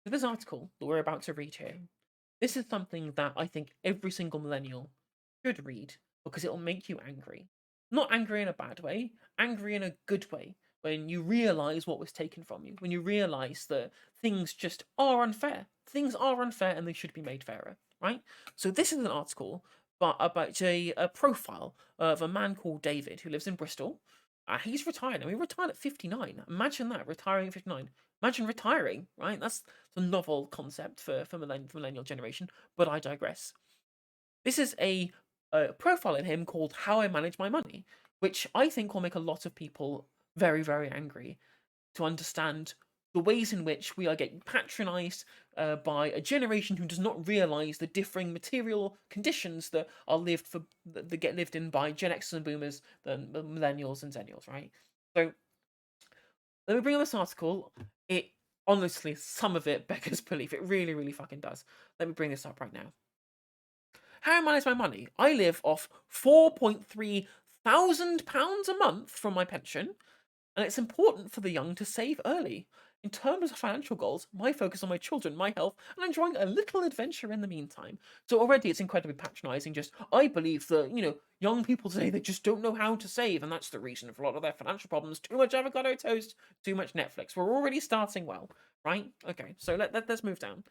So this article that we're about to read here, this is something that I think every single millennial should read because it'll make you angry. Not angry in a bad way, angry in a good way. When you realize what was taken from you, when you realize that things just are unfair. Things are unfair and they should be made fairer, right? So this is an article about a profile of a man called David who lives in Bristol. He's retired. I mean, retired at 59. Imagine that, retiring at 59. Imagine retiring, right? That's a novel concept for millennial generation, but I digress. This is a profile in him called How I Manage My Money, which I think will make a lot of people very, very angry to understand the ways in which we are getting patronized by a generation who does not realize the differing material conditions that are that get lived in by Gen Xers and Boomers, the Millennials and Zennials, right? So let me bring on this article. It honestly, some of it beggars belief. It really, really fucking does. Let me bring this up right now. How I manage my money. I live off £4,300 a month from my pension, and it's important for the young to save early. In terms of financial goals, my focus on my children, my health, and enjoying a little adventure in the meantime. So already it's incredibly patronising. Just, I believe that, young people today, they just don't know how to save, and that's the reason for a lot of their financial problems. Too much avocado toast, too much Netflix. We're already starting well, right? Okay, so let's move down.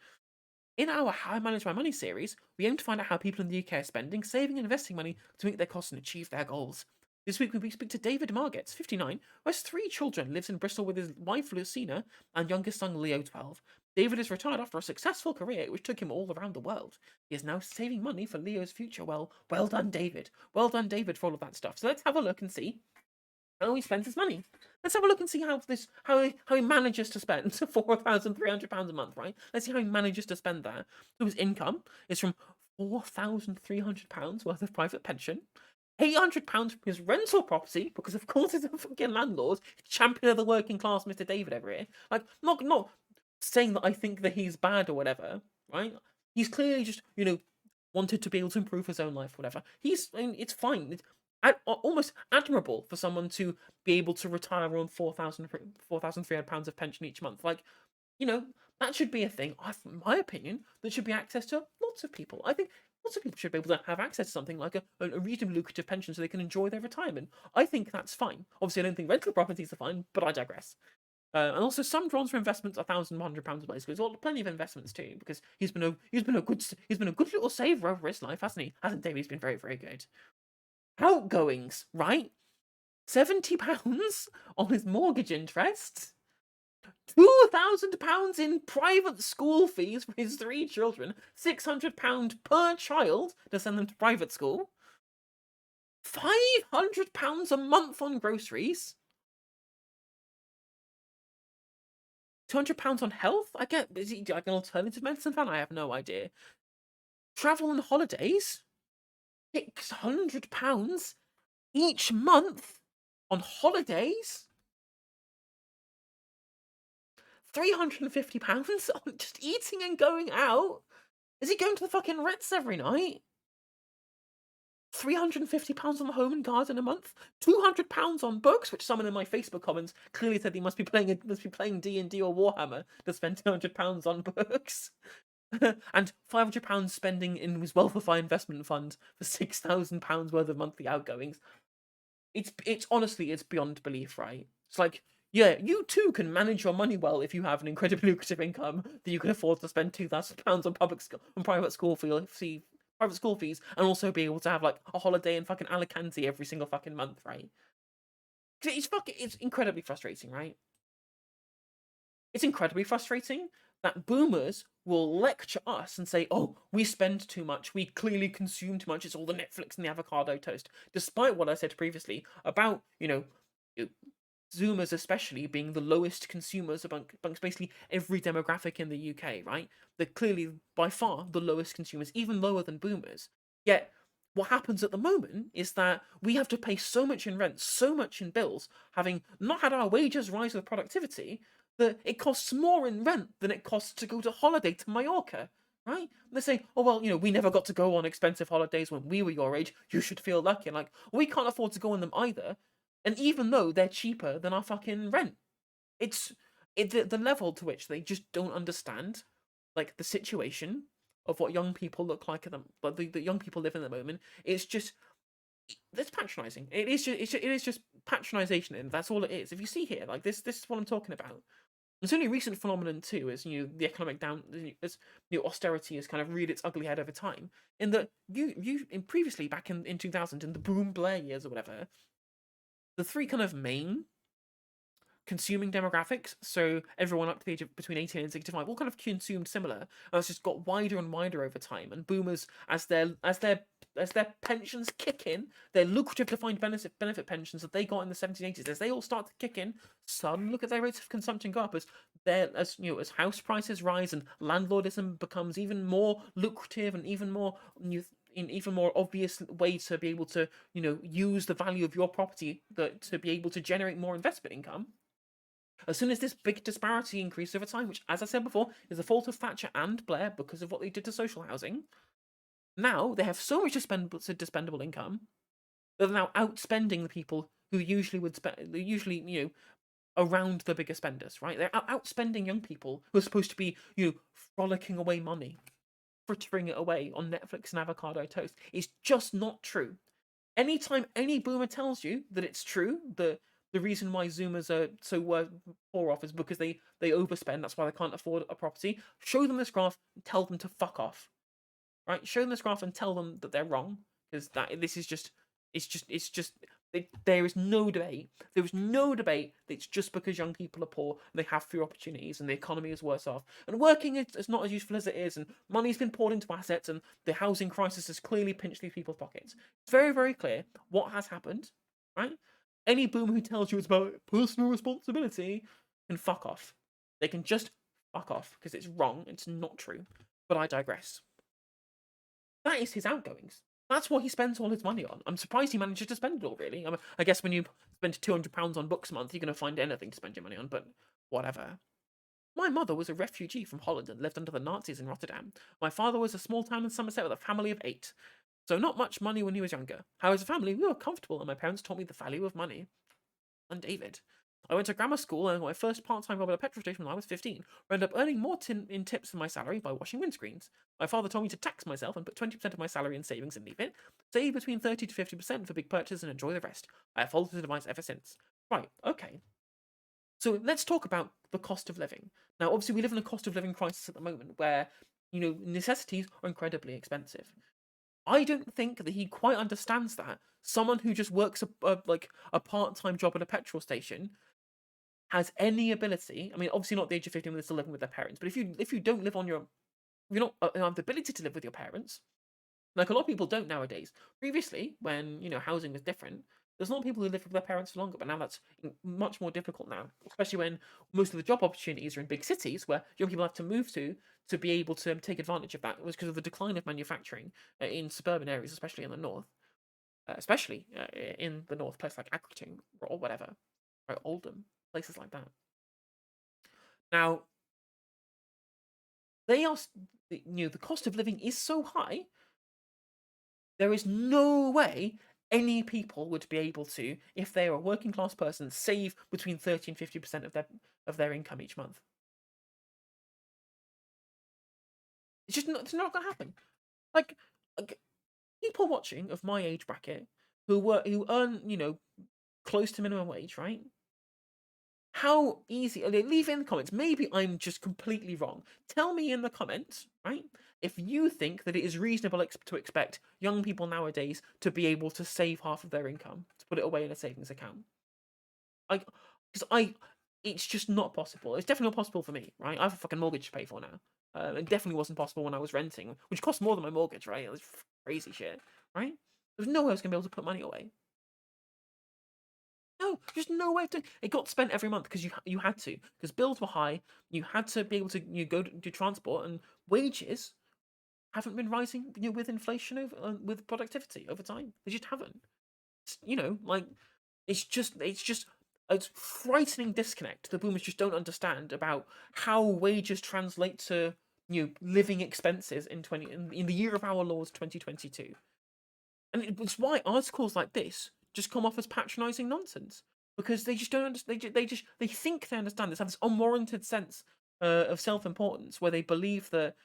In our How I Manage My Money series, we aim to find out how people in the UK are spending, saving, and investing money to meet their costs and achieve their goals. This week we speak to David Margetts, 59, who has 3 children, lives in Bristol with his wife Lucina and youngest son Leo, 12. David is retired after a successful career which took him all around the world. He is now saving money for Leo's future. Well done, David. Well done, David, for all of that stuff. So let's have a look and see how he spends his money. Let's have a look and see how he manages to spend £4,300 a month, right? Let's see how he manages to spend that. So his income is from £4,300 worth of private pension, £800 from his rental property, because of course he's a fucking landlord, champion of the working class, Mr. David over here. Like, not saying that I think that he's bad or whatever, right? He's clearly just, wanted to be able to improve his own life, whatever. I mean, it's fine. It's almost admirable for someone to be able to retire on £4,300 of pension each month. Like, that should be a thing. In my opinion, that should be access to lots of people. I think lots of people should be able to have access to something like a reasonably lucrative pension so they can enjoy their retirement. I think that's fine. Obviously, I don't think rental properties are fine, but I digress. And also, some draws for investments are £1,100 a place. So he's got plenty of investments too, because he's been a good little saver over his life, hasn't he? Hasn't David? He's been very, very good. Outgoings, right? £70 on his mortgage interest. £2,000 in private school fees for his 3 children. £600 per child to send them to private school. £500 a month on groceries. £200 on health? Is he like an alternative medicine fan? I have no idea. Travel and holidays? £600 each month on holidays? £350 on just eating and going out? Is he going to the fucking Ritz every night? £350 on the home and garden a month, £200 on books, which someone in my Facebook comments clearly said he must be playing D&D or Warhammer to spend £200 on books, and £500 spending in his Wealthify investment fund for £6,000 worth of monthly outgoings. It's honestly, it's beyond belief, right? It's like, yeah, you too can manage your money well if you have an incredibly lucrative income that you can afford to spend £2,000 on private school fees, and also be able to have like a holiday in fucking Alicante every single fucking month, right? It's incredibly frustrating, right? It's incredibly frustrating that boomers will lecture us and say, "Oh, we spend too much. We clearly consume too much. It's all the Netflix and the avocado toast." Despite what I said previously about, Zoomers especially being the lowest consumers amongst basically every demographic in the UK, right? They're clearly by far the lowest consumers, even lower than boomers. Yet, what happens at the moment is that we have to pay so much in rent, so much in bills, having not had our wages rise with productivity, that it costs more in rent than it costs to go to holiday to Mallorca, right? They say, "Oh well, we never got to go on expensive holidays when we were your age. You should feel lucky." And like, we can't afford to go on them either. And even though they're cheaper than our fucking rent, it's the level to which they just don't understand, like, the situation of what young people look like at them, but the young people live in the moment. It's just that's patronizing. It is just patronization, and that's all it is. If you see here, like this is what I'm talking about. It's only a recent phenomenon too, as the economic as austerity has kind of reared its ugly head over time. In that previously back in 2000 in the boom Blair years or whatever, the three kind of main consuming demographics, so everyone up to the age of between 18 and 65, all kind of consumed similar, and it's just got wider and wider over time. And boomers, as their pensions kick in, their lucrative defined benefit pensions that they got in the 1780s, as they all start to kick in, suddenly look at their rates of consumption go up as house prices rise and landlordism becomes even more lucrative and even more in even more obvious way to be able to use the value of your property to be able to generate more investment income. As soon as this big disparity increased over time, which, as I said before, is the fault of Thatcher and Blair because of what they did to social housing, now they have so much dispendable income that they're now outspending the people who usually would spend, around the bigger spenders, right? They're outspending young people who are supposed to be, frolicking away money, frittering it away on Netflix and avocado toast. It's just not true. Anytime any boomer tells you that it's true, the reason why Zoomers are so poor off is because they overspend. That's why they can't afford a property. Show them this graph and tell them to fuck off. Right? Show them this graph and tell them that they're wrong, because this is just there is no debate. There is no debate that it's just because young people are poor and they have fewer opportunities and the economy is worse off. And working is not as useful as it is, and money's been poured into assets, and the housing crisis has clearly pinched these people's pockets. It's very, very clear what has happened, right? Any boomer who tells you it's about personal responsibility can fuck off. They can just fuck off, because it's wrong. It's not true. But I digress. That is his outgoings. That's what he spends all his money on. I'm surprised he manages to spend it all, really. I guess when you spend £200 on books a month, you're going to find anything to spend your money on, but whatever. My mother was a refugee from Holland and lived under the Nazis in Rotterdam. My father was a small town in Somerset with a family of 8. So not much money when he was younger. How as a family, we were comfortable, and my parents taught me the value of money. And David. I went to grammar school and got my first part-time job at a petrol station when I was 15. I ended up earning more in tips than my salary by washing windscreens. My father told me to tax myself and put 20% of my salary in savings and leave it. Save between 30 to 50% for big purchases and enjoy the rest. I have followed his advice ever since. Right, okay. So let's talk about the cost of living. Now, obviously, we live in a cost of living crisis at the moment where, necessities are incredibly expensive. I don't think that he quite understands that. Someone who just works a part-time job at a petrol station has any ability. I mean, obviously not at the age of 15 when they're still living with their parents. But if you don't live on your, if you don't have the ability to live with your parents, like a lot of people don't nowadays. Previously, when housing was different, there's a lot of people who live with their parents for longer. But now that's much more difficult now, especially when most of the job opportunities are in big cities where young people have to move to be able to take advantage of that. It was because of the decline of manufacturing in suburban areas, especially in the north. In the north, places like Accrington or whatever, or Oldham, places like that. Now, they are, the cost of living is so high. There is no way any people would be able to, if they are a working class person, save between 30 and 50% of their income each month. It's not going to happen. Like people watching of my age bracket who earn close to minimum wage, right? How easy? Leave in the comments. Maybe I'm just completely wrong. Tell me in the comments, right? If you think that it is reasonable to expect young people nowadays to be able to save half of their income to put it away in a savings account, it's just not possible. It's definitely not possible for me, right? I have a fucking mortgage to pay for now. It definitely wasn't possible when I was renting, which cost more than my mortgage, right? It was crazy shit, right? There's no way I was gonna be able to put money away. No, just no way of doing. It got spent every month because you had to, because bills were high. You had to be able to go to do transport, and wages haven't been rising with inflation with productivity over time. They just haven't. It's frightening disconnect the boomers just don't understand about how wages translate to living expenses in the year of our Lord 2022. And it's why articles like this just come off as patronising nonsense. because they just don't understand. They think they understand this. Have this unwarranted sense of self importance where they believe that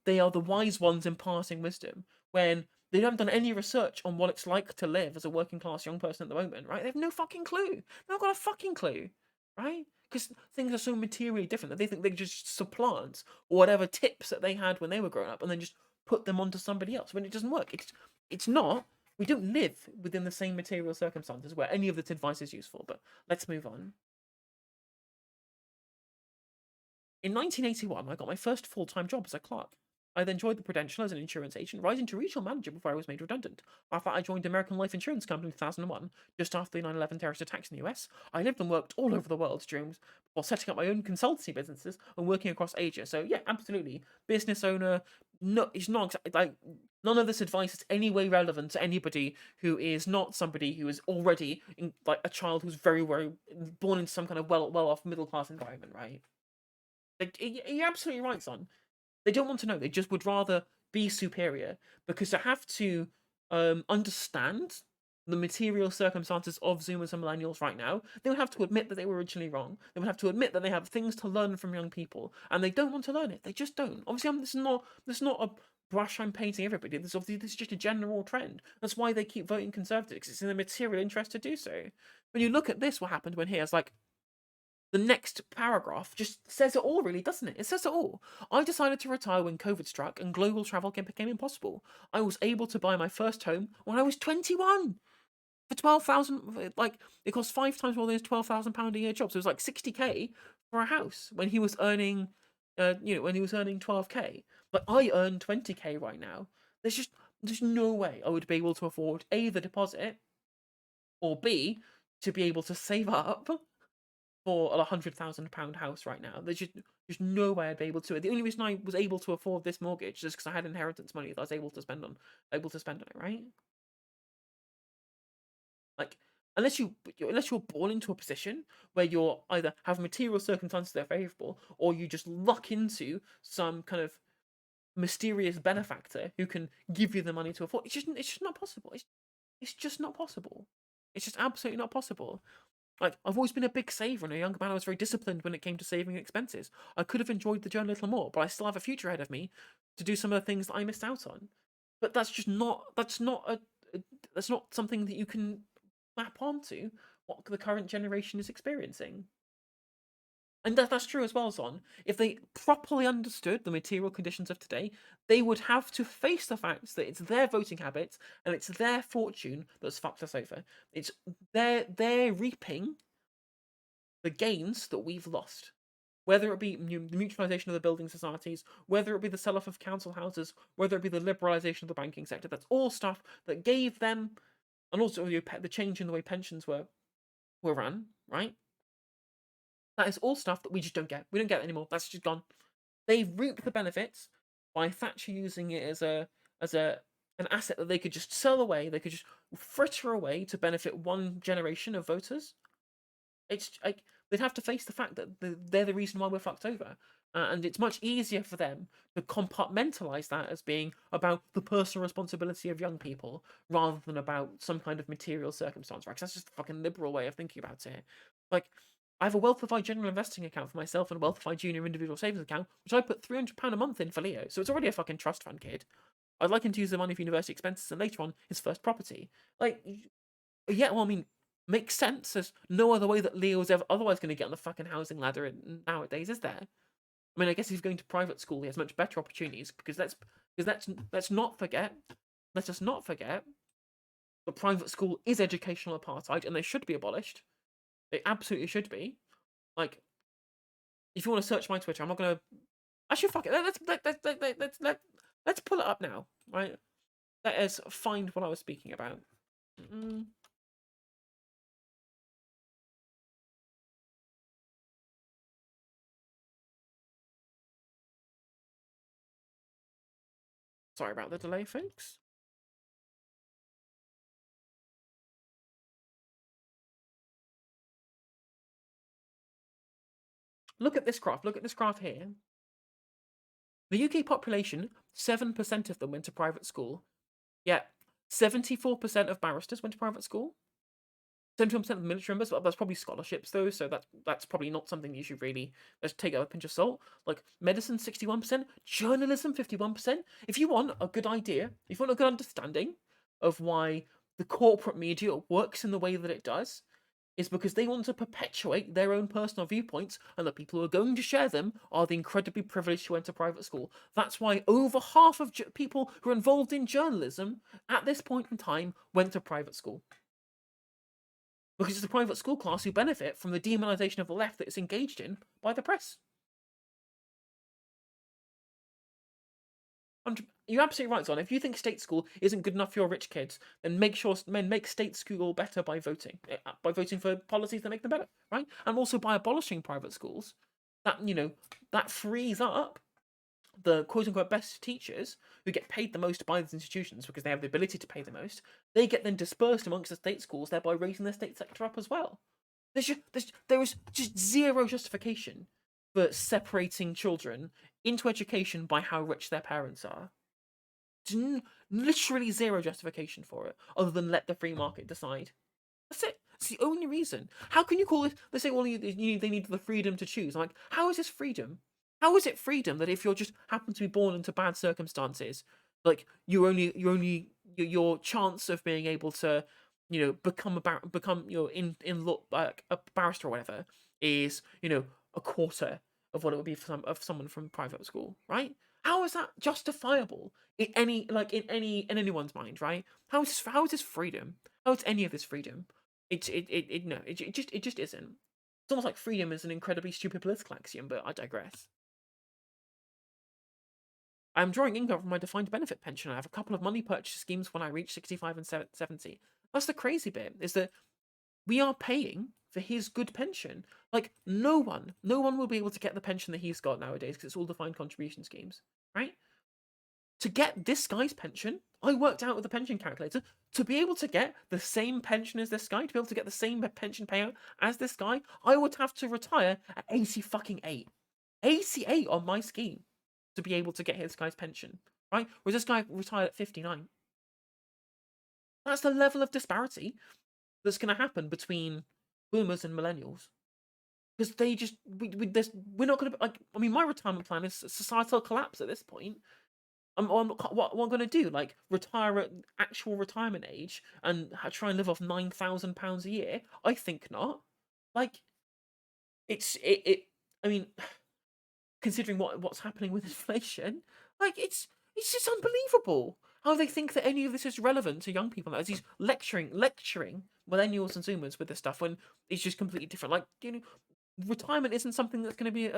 they are the wise ones imparting wisdom when they haven't done any research on what it's like to live as a working class young person at the moment. Right? They have no fucking clue. They've not got a fucking clue. Right? Because things are so materially different that they think they can just supplant whatever tips that they had when they were growing up and then just put them onto somebody else when it doesn't work. It's not. We don't live within the same material circumstances where any of this advice is useful, but let's move on. In 1981, I got my first full-time job as a clerk. I then joined the Prudential as an insurance agent, rising to regional manager before I was made redundant. After that, I joined American Life Insurance Company in 2001, just after the 9/11 terrorist attacks in the US. I lived and worked all over the world while setting up my own consultancy businesses and working across Asia. So yeah, absolutely, business owner. No, it's not like none of this advice is any way relevant to anybody who is not somebody who is already like a child who's very born into some kind of well-off middle class environment, right? Like, you're absolutely right, son. They don't want to know. They just would rather be superior because to have to understand the material circumstances of Zoomers and Millennials right now, they would have to admit that they were originally wrong. They would have to admit that they have things to learn from young people, and they don't want to learn it. They just don't. Obviously, this is not a brush I'm painting everybody. This is just a general trend. That's why they keep voting Conservative, because it's in their material interest to do so. When you look at this, what happened when here's like the next paragraph just says it all, really, doesn't it? It says it all. I decided to retire when COVID struck and global travel became impossible. I was able to buy my first home when I was 21 for 12,000. Like, it cost 5 times more than his £12,000 a year job. So it was like 60k for a house when he was earning, when he was earning 12k. But I earn 20k right now. There's no way I would be able to afford A, the deposit, or B, to be able to save up for a £100,000 house right now. There's no way I'd be able to. The only reason I was able to afford this mortgage is because I had inheritance money that I was able to spend on it, right? Like, unless you're born into a position where you're either have material circumstances that are favourable, or you just luck into some kind of mysterious benefactor who can give you the money to afford. It's just not possible. It's just not possible. It's just absolutely not possible. Like, I've always been a big saver, and a younger man, I was very disciplined when it came to saving expenses. I could have enjoyed the journey a little more, but I still have a future ahead of me to do some of the things that I missed out on. But that's not something that you can map onto what the current generation is experiencing. And that's true as well, Son. If they properly understood the material conditions of today, they would have to face the fact that it's their voting habits and it's their fortune that's fucked us over. It's they're reaping the gains that we've lost. Whether it be the mutualisation of the building societies, whether it be the sell-off of council houses, whether it be the liberalisation of the banking sector, that's all stuff that gave them, and also the change in the way pensions were run, right? That is all stuff that we just don't get. We don't get it anymore. That's just gone. They've reaped the benefits by Thatcher using it as an asset that they could just sell away. They could just fritter away to benefit one generation of voters. It's like they'd have to face the fact that they're the reason why we're fucked over. And it's much easier for them to compartmentalize that as being about the personal responsibility of young people rather than about some kind of material circumstance, right? 'Cause that's just a fucking liberal way of thinking about it. Like, I have a Wealthify general investing account for myself and a Wealthify junior individual savings account, which I put £300 a month in for Leo. So it's already a fucking trust fund, kid. I'd like him to use the money for university expenses and later on his first property. Like, yeah, well, I mean, makes sense. There's no other way that Leo is ever otherwise going to get on the fucking housing ladder nowadays, is there? I mean, I guess if he's going to private school, he has much better opportunities because let's not forget, let us not forget that private school is educational apartheid and they should be abolished. They absolutely should be. Like, if you want to search my Twitter, I'm not gonna. Actually, fuck it. Let's pull it up now, right? Let us find what I was speaking about. Mm. Sorry about the delay, folks. Look at this graph. Look at this graph here. The UK population, 7% of them went to private school. Yeah, 74% of barristers went to private school. 71% of the military members, but that's probably scholarships though, so that's probably not something you should really just take it with a pinch of salt. Like medicine, 61%, journalism, 51%. If you want a good idea, if you want a good understanding of why the corporate media works in the way that it does, is because they want to perpetuate their own personal viewpoints, and the people who are going to share them are the incredibly privileged who went to private school. That's why over half of people who are involved in journalism at this point in time went to private school. Because it's the private school class who benefit from the demonization of the left that it's engaged in by the press. You're absolutely right, Zon. If you think state school isn't good enough for your rich kids, then make state school better by voting for policies that make them better, right? And also by abolishing private schools, that frees up the quote unquote best teachers who get paid the most by these institutions because they have the ability to pay the most. They get then dispersed amongst the state schools, thereby raising the state sector up as well. There is just zero justification for separating children into education by how rich their parents are. Literally zero justification for it, other than let the free market decide. That's it. It's the only reason. How can you call it? They say, well, they need the freedom to choose. I'm like, how is this freedom? How is it freedom that if you're just happen to be born into bad circumstances, like your chance of being able to, become in law, like a barrister or whatever, is a quarter of what it would be for someone from private school, right? How is that justifiable in anyone's mind, right? How is this freedom? How is any of this freedom? It just isn't. It's almost like freedom is an incredibly stupid political axiom, but I digress. I'm drawing income from my defined benefit pension. I have a couple of money purchase schemes when I reach 65 and 70. That's the crazy bit, is that we are paying for his good pension. Like, no one will be able to get the pension that he's got nowadays because it's all defined contribution schemes, right? To get this guy's pension, I worked out with the pension calculator, to be able to get the same pension as this guy, to be able to get the same pension payout as this guy, I would have to retire at 80 fucking 8. 88 on my scheme to be able to get this guy's pension, right? Whereas this guy retired at 59. That's the level of disparity that's going to happen between boomers and millennials. Because we're not going to, like, I mean, my retirement plan is societal collapse at this point. What am I going to do? Like, retire at actual retirement age and try and live off £9,000 a year? I think not. Like, I mean, considering what's happening with inflation, like, it's just unbelievable how they think that any of this is relevant to young people. As he's lecturing millennials and Zoomers with this stuff when it's just completely different. Like, retirement isn't something that's going to be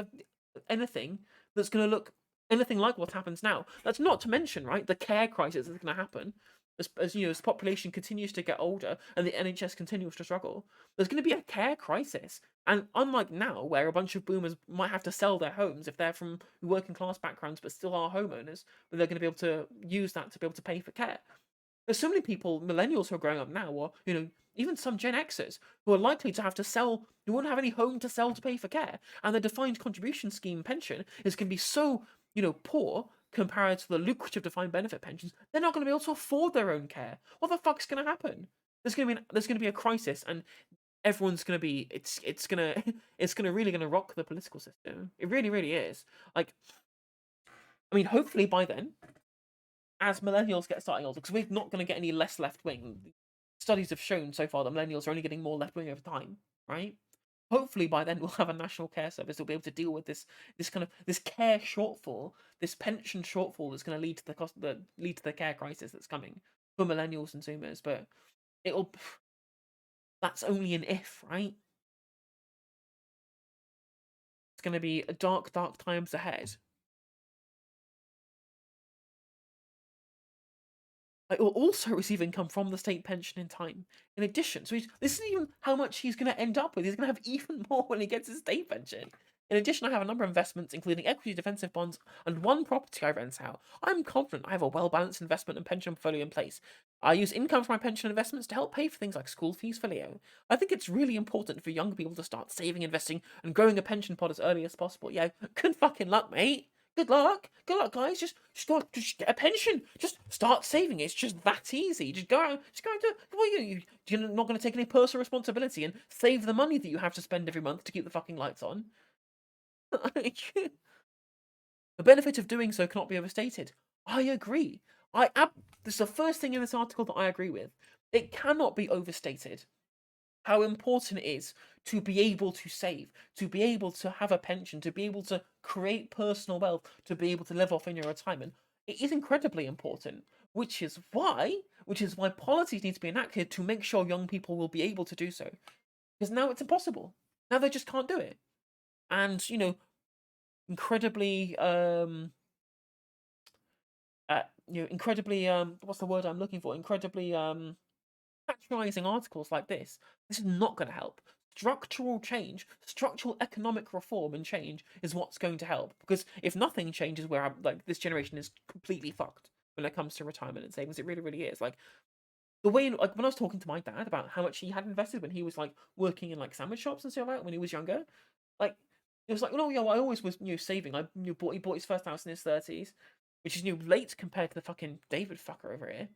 anything that's going to look anything like what happens now. That's not to mention, right, the care crisis that's going to happen as the population continues to get older and the NHS continues to struggle. There's going to be a care crisis, and unlike now, where a bunch of boomers might have to sell their homes if they're from working class backgrounds but still are homeowners, but they're going to be able to use that to be able to pay for care. There's so many people, millennials who are growing up now, or even some Gen Xers who are likely to have to sell, who won't have any home to sell to pay for care, and the defined contribution scheme pension is going to be so poor compared to the lucrative defined benefit pensions. They're not going to be able to afford their own care. What the fuck's going to happen? There's going to be a crisis, and everyone's going to be it's going to really rock the political system. It really, really is. Like, I mean, hopefully by then, as millennials get starting older, because we're not going to get any less left wing. Studies have shown so far that millennials are only getting more left wing over time, right? Hopefully by then we'll have a national care service that'll be able to deal with this care shortfall, this pension shortfall that's going to lead to the care crisis that's coming for millennials and Zoomers. But that's only an if, right? It's going to be a dark times ahead. It will also receive income from the state pension in time. In addition, so this isn't even how much he's going to end up with. He's going to have even more when he gets his state pension. In addition, I have a number of investments, including equity defensive bonds and one property I rent out. I'm confident I have a well-balanced investment and pension portfolio in place. I use income from my pension investments to help pay for things like school fees for Leo. I think it's really important for young people to start saving, investing, and growing a pension pot as early as possible. Yeah, good fucking luck, mate. Good luck, guys. Just get a pension. Just start saving. It's just that easy. Just go out and do it. Well, you're not going to take any personal responsibility and save the money that you have to spend every month to keep the fucking lights on. The benefit of doing so cannot be overstated. I agree. This is the first thing in this article that I agree with. It cannot be overstated how important it is to be able to save, to be able to have a pension, to be able to create personal wealth, to be able to live off in your retirement. It is incredibly important, which is why policies need to be enacted to make sure young people will be able to do so. Because now it's impossible. Now they just can't do it. And, incredibly incredibly what's the word I'm looking for? Incredibly patronizing articles like this is not going to help. Structural change, structural economic reform and change is what's going to help. Because if nothing changes, where this generation is completely fucked when it comes to retirement and savings. It really, really is. Like the way, when I was talking to my dad about how much he had invested when he was working in sandwich shops and stuff like that when he was younger, like it was like, oh yeah, well, I always was saving. He bought his first house in his 30s, which is late compared to the fucking David fucker over here.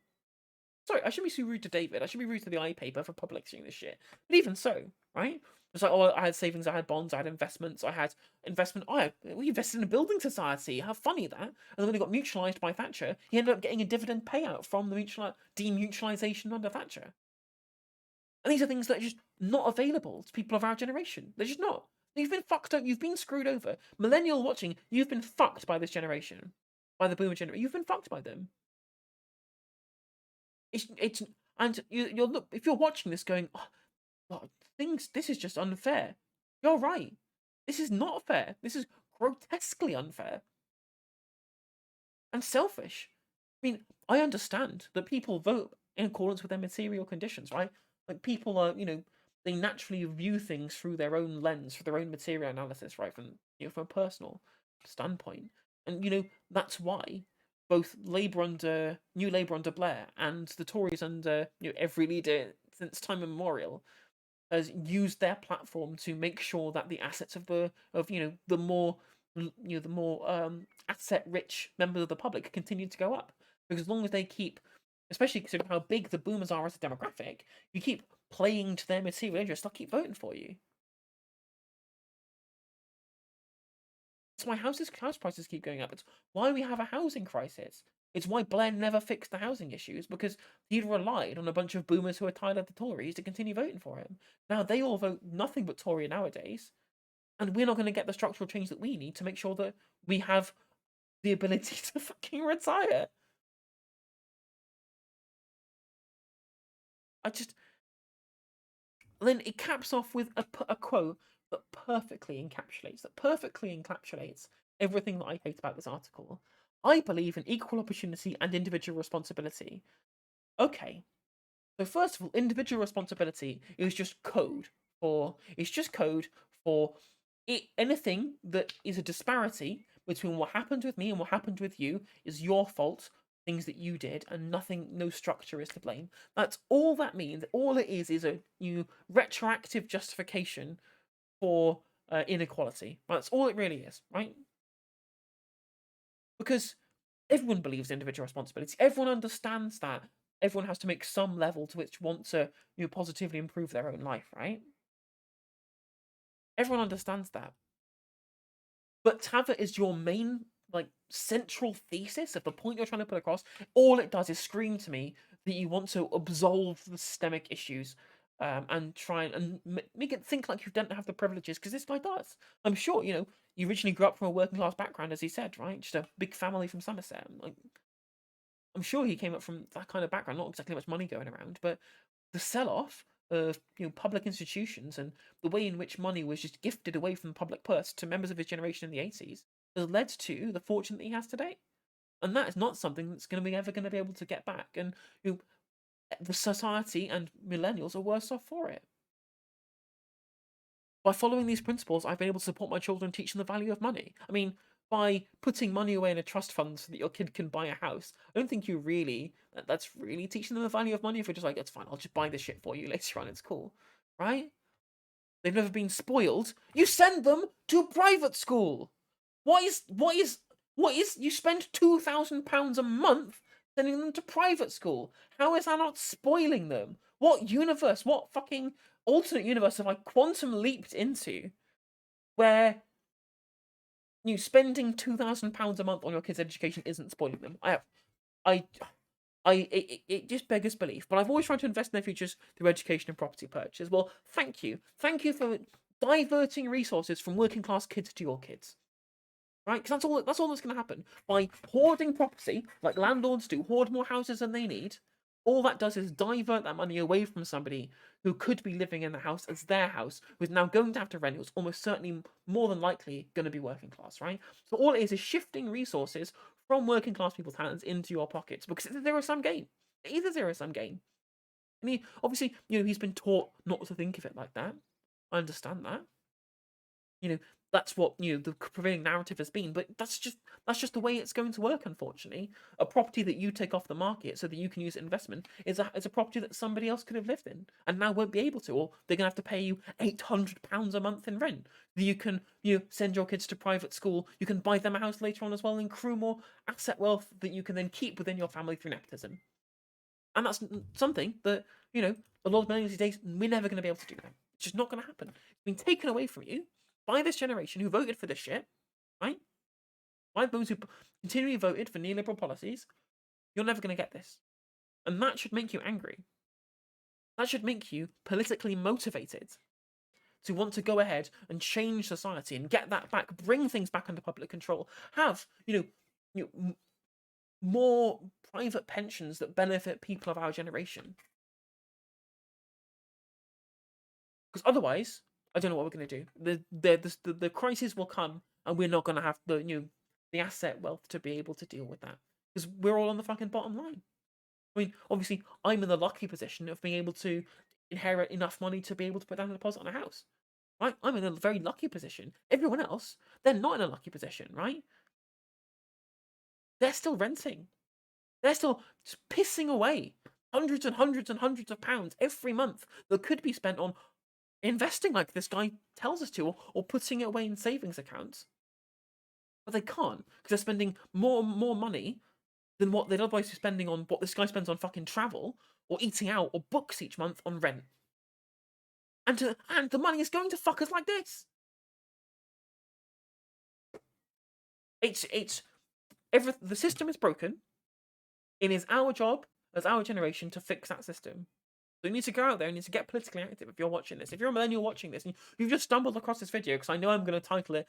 Sorry, I shouldn't be so rude to David. I should be rude to the iPaper for publishing this shit. But even so, right? It's like, oh, I had savings, I had bonds, I had investments, I had investment. We invested in a building society. How funny that! And then when it got mutualised by Thatcher, he ended up getting a dividend payout from the demutualisation under Thatcher. And these are things that are just not available to people of our generation. They're just not. You've been fucked up. You've been screwed over. Millennial watching, you've been fucked by this generation, by the boomer generation. You've been fucked by them. It's and you'll look if you're watching this going, oh, this is just unfair. You're right. This is not fair. This is grotesquely unfair and selfish. I mean, I understand that people vote in accordance with their material conditions, right? Like people are, they naturally view things through their own lens, through their own material analysis, right? From a personal standpoint, and that's why both New Labour under Blair and the Tories under every leader since time immemorial has used their platform to make sure that the assets of the more asset rich members of the public continue to go up, because as long as they keep, especially considering how big the boomers are as a demographic, you keep playing to their material interests, they'll keep voting for you. It's why house prices keep going up. It's why we have a housing crisis. It's why Blair never fixed the housing issues, because he'd relied on a bunch of boomers who are tired of the Tories to continue voting for him. Now they all vote nothing but Tory nowadays, and we're not going to get the structural change that we need to make sure that we have the ability to fucking retire. Then it caps off with a quote that perfectly encapsulates everything that I hate about this article. I believe in equal opportunity and individual responsibility. Okay, so first of all, individual responsibility is just code for anything that is a disparity between what happened with me and what happened with you is your fault. Things that you did, and no structure is to blame. That's all that means. All it is a new retroactive justification for inequality. That's all it really is, right? Because everyone believes individual responsibility. Everyone understands that everyone has to make some level to which want to positively improve their own life, right? Everyone understands that. But to have it as your main central thesis of the point you're trying to put across, all it does is scream to me that you want to absolve the systemic issues, and try and make it think like you don't have the privileges, because this guy does. I'm sure you originally grew up from a working class background, as he said, right? Just a big family from Somerset. I'm sure he came up from that kind of background, not exactly much money going around, but the sell-off of public institutions and the way in which money was just gifted away from the public purse to members of his generation in the 80s has led to the fortune that he has today. And that is not something that's ever going to be able to get back. And the society and millennials are worse off for it. By following these principles, I've been able to support my children, teach them the value of money. I mean, by putting money away in a trust fund so that your kid can buy a house, I don't think that's really teaching them the value of money. If we're just like, it's fine, I'll just buy this shit for you later on, it's cool, right? They've never been spoiled. You send them to private school. What is What is you spend £2,000 a month sending them to private school? How is that not spoiling them? What universe? What fucking alternate universe have I quantum leaped into where you spending £2,000 a month on your kids' education isn't spoiling them? I, it just beggars belief. But I've always tried to invest in their futures through education and property purchase. Well, thank you for diverting resources from working class kids to your kids. Right? Because that's all that's going to happen. By hoarding property, like landlords do, hoard more houses than they need, all that does is divert that money away from somebody who could be living in the house as their house, who's now going to have to rent, who's almost certainly, more than likely, going to be working class, right? So all it is shifting resources from working class people's hands into your pockets, because it's a zero-sum game. It is a zero-sum game. I mean, obviously, he's been taught not to think of it like that. I understand that. That's what the prevailing narrative has been, but that's just the way it's going to work. Unfortunately, a property that you take off the market so that you can use it investment is a property that somebody else could have lived in and now won't be able to, or they're gonna have to pay you £800 a month in rent. That you can send your kids to private school, you can buy them a house later on as well, and accrue more asset wealth that you can then keep within your family through nepotism. And that's something that a lot of millennials these days, we're never going to be able to do that. It's just not going to happen. It's been taken away from you by this generation who voted for this shit, right? By those who continually voted for neoliberal policies. You're never going to get this. And that should make you angry. That should make you politically motivated to want to go ahead and change society and get that back, bring things back under public control, have, more private pensions that benefit people of our generation. Because otherwise, I don't know what we're going to do. The crisis will come, and we're not going to have the asset wealth to be able to deal with that, because we're all on the fucking bottom line. I mean, obviously, I'm in the lucky position of being able to inherit enough money to be able to put down a deposit on a house. Right? I'm in a very lucky position. Everyone else, they're not in a lucky position, right? They're still renting. They're still pissing away hundreds and hundreds and hundreds of pounds every month that could be spent on investing like this guy tells us to, or putting it away in savings accounts. But they can't, because they're spending more money than what they'd otherwise be spending on what this guy spends on fucking travel, or eating out, or books each month on rent. And the money is going to fuckers like this. The system is broken. It is our job as our generation to fix that system. So you need to go out there and you need to get politically active if you're watching this. If you're a millennial watching this and you've just stumbled across this video, because I know I'm going to title it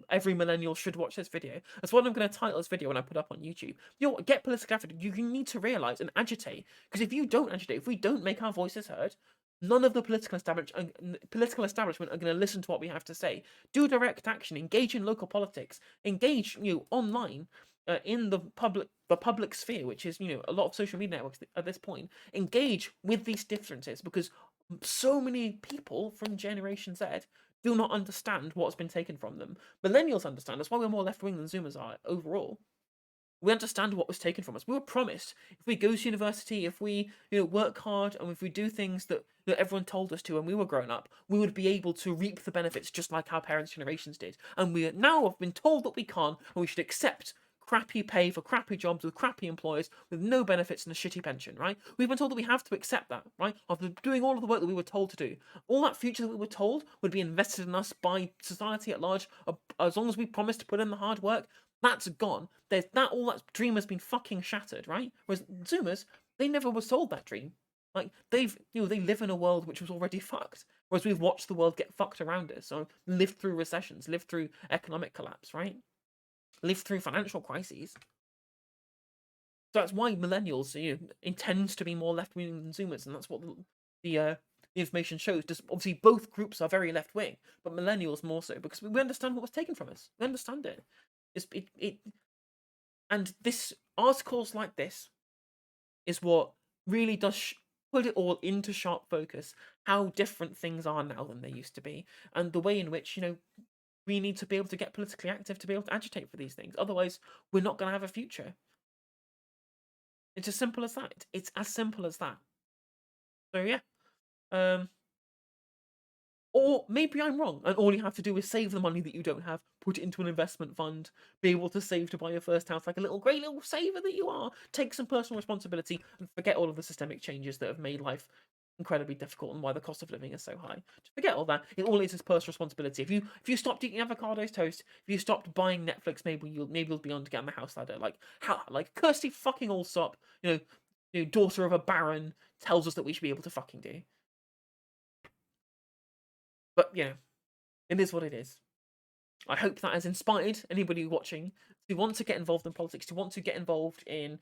every millennial should watch this video. That's what I'm going to title this video when I put up on YouTube. Get politically active. You need to realise and agitate. Because if you don't agitate, if we don't make our voices heard, none of the political establishment are going to listen to what we have to say. Do direct action. Engage in local politics. Engage online. In the public sphere, which is a lot of social media networks at this point, engage with these differences, because so many people from Generation Z do not understand what's been taken from them. Millennials understand. That's why we're more left wing than Zoomers are overall. We understand what was taken from us. We were promised if we go to university, if we work hard, and if we do things that everyone told us to when we were growing up, we would be able to reap the benefits just like our parents' generations did. And we now have been told that we can't, and we should accept crappy pay for crappy jobs with crappy employers with no benefits and a shitty pension, right? We've been told that we have to accept that, right? After doing all of the work that we were told to do. All that future that we were told would be invested in us by society at large, as long as we promised to put in the hard work. That's gone. All that dream has been fucking shattered, right? Whereas Zoomers, they never were sold that dream. Like, they live in a world which was already fucked. Whereas we've watched the world get fucked around us. So lived through recessions, lived through economic collapse, right? Lived through financial crises. So that's why millennials, intends to be more left-wing than Zoomers, and that's what the information shows. Just obviously both groups are very left-wing, but millennials more so, because we understand what was taken from us. We understand it. And this articles like this is what really does put it all into sharp focus, how different things are now than they used to be, and the way in which we need to be able to get politically active to be able to agitate for these things. Otherwise, we're not going to have a future. It's as simple as that. It's as simple as that. So yeah, Or maybe I'm wrong, and all you have to do is save the money that you don't have, put it into an investment fund, be able to save to buy your first house like a little great little saver that you are. Take some personal responsibility and forget all of the systemic changes that have made life incredibly difficult and why the cost of living is so high. Just forget all that. It all is personal responsibility. If you stopped eating avocados toast, if you stopped buying Netflix, maybe you'll be on to get on the house ladder. Like Kirsty fucking Allsop, daughter of a baron, tells us that we should be able to fucking do. But it is what it is. I hope that has inspired anybody watching to want to get involved in politics, to want to get involved in,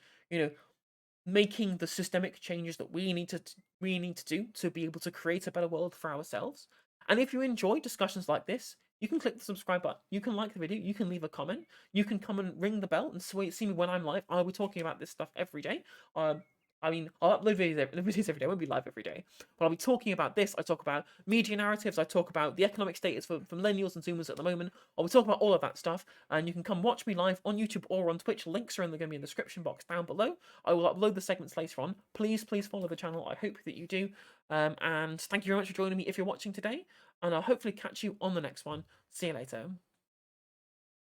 making the systemic changes that we need to do to be able to create a better world for ourselves. And if you enjoy discussions like this, you can click the subscribe button. You can like the video. You can leave a comment. You can come and ring the bell and see me when I'm live. I'll be talking about this stuff every day. I mean, I'll upload videos every day. I won't be live every day, but I'll be talking about this. I talk about media narratives. I talk about the economic status for millennials and Zoomers at the moment. I'll be talking about all of that stuff, and you can come watch me live on YouTube or on Twitch. Links are going to be in the description box down below. I will upload the segments later on. Please follow the channel. I hope that you do. And thank you very much for joining me if you're watching today, and I'll hopefully catch you on the next one. See you later.